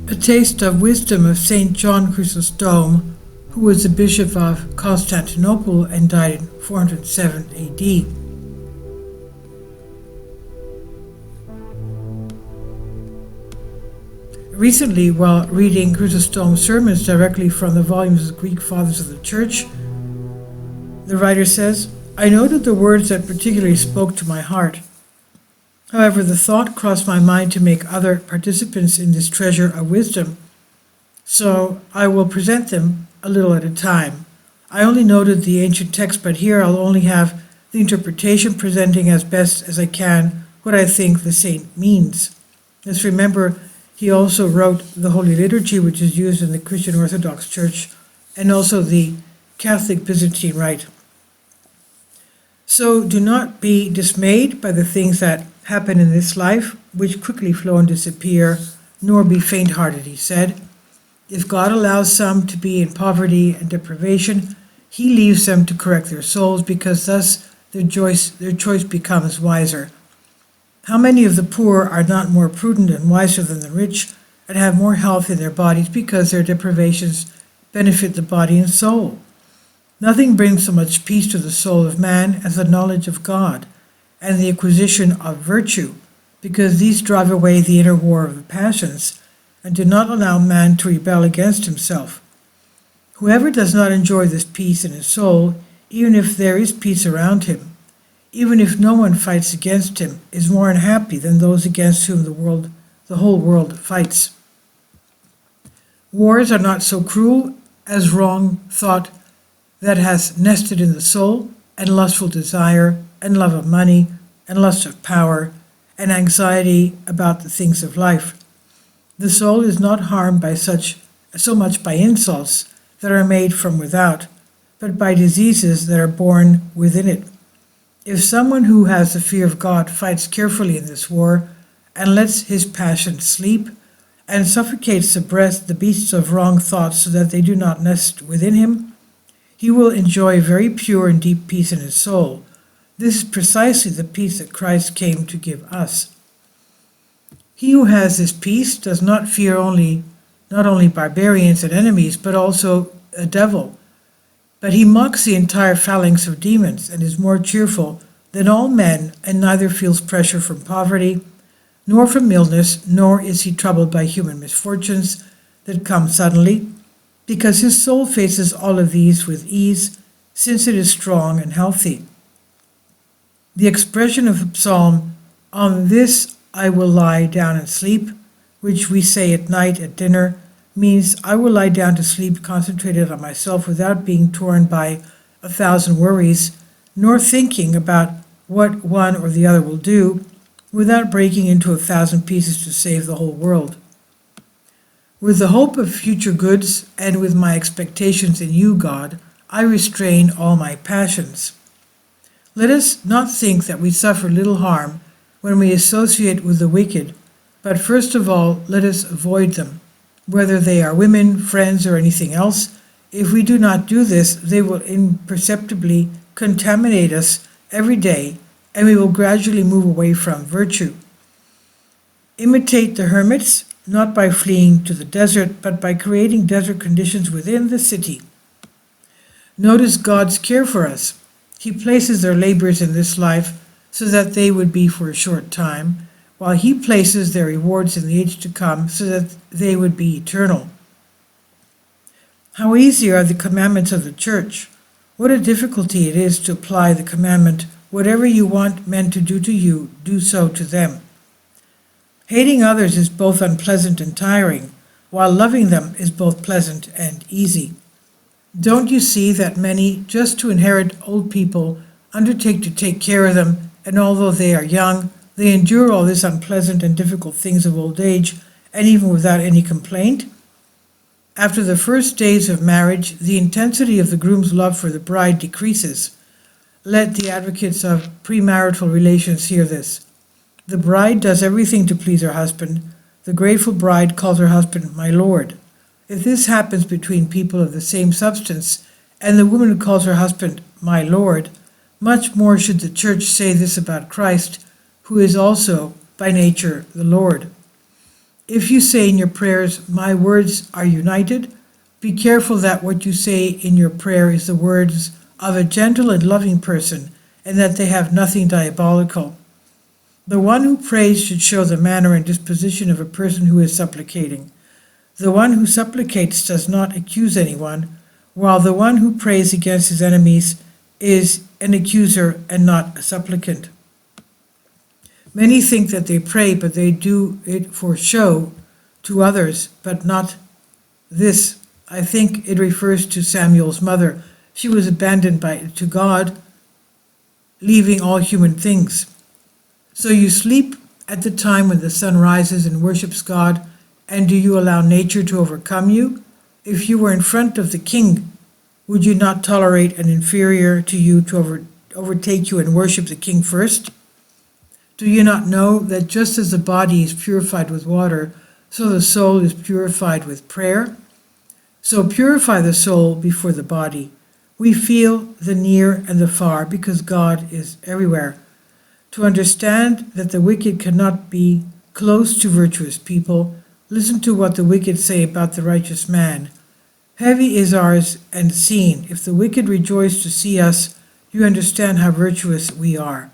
A taste of wisdom of St. John Chrysostom, who was the bishop of Constantinople and died in 407 AD. Recently, while reading Chrysostom's sermons directly from the volumes of the Greek Fathers of the Church, the writer says, I noted the words that particularly spoke to my heart. However, the thought crossed my mind to make other participants in this treasure of wisdom, so I will present them a little at a time. I only noted the ancient text, but here I'll only have the interpretation, presenting as best as I can what I think the saint means. Let's remember, he also wrote the Holy Liturgy, which is used in the Christian Orthodox Church, and also the Catholic Byzantine Rite. So do not be dismayed by the things that happen in this life, which quickly flow and disappear, nor be faint-hearted, he said. If God allows some to be in poverty and deprivation, he leaves them to correct their souls, because thus their choice becomes wiser. How many of the poor are not more prudent and wiser than the rich, and have more health in their bodies, because their deprivations benefit the body and soul? Nothing brings so much peace to the soul of man as the knowledge of God and the acquisition of virtue, because these drive away the inner war of the passions and do not allow man to rebel against himself. Whoever does not enjoy this peace in his soul, even if there is peace around him, even if no one fights against him, is more unhappy than those against whom the whole world fights. Wars are not so cruel as wrong thought that has nested in the soul, and lustful desire, and love of money, and lust of power, and anxiety about the things of life. The soul is not harmed by so much by insults that are made from without, but by diseases that are born within it. If someone who has the fear of God fights carefully in this war, and lets his passion sleep, and suffocates the beasts of wrong thoughts so that they do not nest within him, he will enjoy very pure and deep peace in his soul. This is precisely the peace that Christ came to give us. He who has this peace does not fear not only barbarians and enemies, but also a devil. But he mocks the entire phalanx of demons and is more cheerful than all men, and neither feels pressure from poverty, nor from illness, nor is he troubled by human misfortunes that come suddenly, because his soul faces all of these with ease, since it is strong and healthy. The expression of the psalm, "On this I will lie down and sleep," which we say at night at dinner, means I will lie down to sleep concentrated on myself without being torn by 1,000 worries, nor thinking about what one or the other will do, without breaking into 1,000 pieces to save the whole world. With the hope of future goods, and with my expectations in you, God, I restrain all my passions. Let us not think that we suffer little harm when we associate with the wicked, but first of all, let us avoid them, whether they are women, friends, or anything else. If we do not do this, they will imperceptibly contaminate us every day, and we will gradually move away from virtue. Imitate the hermits, not by fleeing to the desert, but by creating desert conditions within the city. Notice God's care for us. He places their labors in this life so that they would be for a short time, while he places their rewards in the age to come so that they would be eternal. How easy are the commandments of the Church? What a difficulty it is to apply the commandment, "Whatever you want men to do to you, do so to them." Hating others is both unpleasant and tiring, while loving them is both pleasant and easy. Don't you see that many, just to inherit old people, undertake to take care of them, and although they are young, they endure all these unpleasant and difficult things of old age, and even without any complaint? After the first days of marriage, the intensity of the groom's love for the bride decreases. Let the advocates of premarital relations hear this. The bride does everything to please her husband. The grateful bride calls her husband "my lord." If this happens between people of the same substance, and the woman calls her husband "my lord," much more should the Church say this about Christ, who is also by nature the Lord. If you say in your prayers, my words are united, be careful that what you say in your prayer is the words of a gentle and loving person, and that they have nothing diabolical. The one who prays should show the manner and disposition of a person who is supplicating. The one who supplicates does not accuse anyone, while the one who prays against his enemies is an accuser and not a supplicant. Many think that they pray, but they do it for show to others, but not this. I think it refers to Samuel's mother. She was abandoned to God, leaving all human things. So you sleep at the time when the sun rises and worships God, and do you allow nature to overcome you? If you were in front of the king, would you not tolerate an inferior to you to overtake you and worship the king first? Do you not know that just as the body is purified with water, so the soul is purified with prayer? So purify the soul before the body. We feel the near and the far because God is everywhere. To understand that the wicked cannot be close to virtuous people, listen to what the wicked say about the righteous man. Heavy is ours and seen. If the wicked rejoice to see us, you understand how virtuous we are.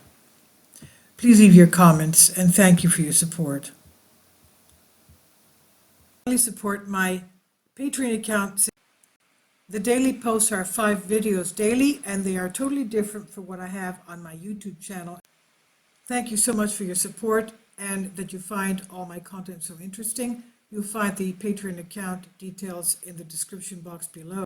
Please leave your comments, and thank you for your support. Please support my Patreon account. The daily posts are 5 videos daily, and they are totally different from what I have on my YouTube channel. Thank you so much for your support and that you find all my content so interesting. You'll find the Patreon account details in the description box below.